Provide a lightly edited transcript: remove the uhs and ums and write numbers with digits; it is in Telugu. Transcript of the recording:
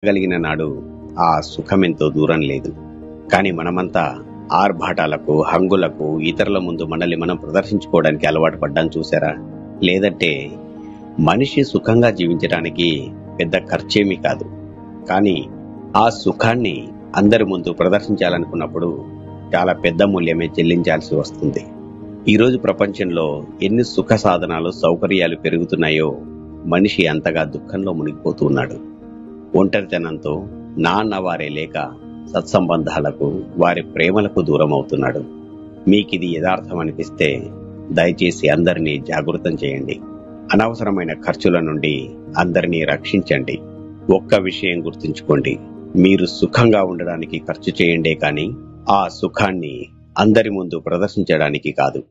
కలిగిన నాడు ఆ సుఖమెంతో దూరం లేదు. కానీ మనమంతా ఆర్భాటాలకు, హంగులకు, ఇతరుల ముందు మనల్ని మనం ప్రదర్శించుకోవడానికి అలవాటు పడ్డాం చూసారా? లేదంటే మనిషి సుఖంగా జీవించడానికి పెద్ద ఖర్చేమీ కాదు. కానీ ఆ సుఖాన్ని అందరి ముందు ప్రదర్శించాలనుకున్నప్పుడు చాలా పెద్ద మూల్యమే చెల్లించాల్సి వస్తుంది. ఈరోజు ప్రపంచంలో ఎన్ని సుఖ సాధనాలు, సౌకర్యాలు పెరుగుతున్నాయో మనిషి అంతగా దుఃఖంలో మునిగిపోతూ ఉన్నాడు. ఒంటరితనంతో నా అన్నవారే లేక సత్సంబంధాలకు, వారి ప్రేమలకు దూరం అవుతున్నాడు. మీకిది యథార్థం అనిపిస్తే దయచేసి అందరినీ జాగృతం చేయండి. అనవసరమైన ఖర్చుల నుండి అందరినీ రక్షించండి. ఒక్క విషయం గుర్తుంచుకోండి, మీరు సుఖంగా ఉండడానికి ఖర్చు చేయండే కానీ ఆ సుఖాన్ని అందరి ముందు ప్రదర్శించడానికి కాదు.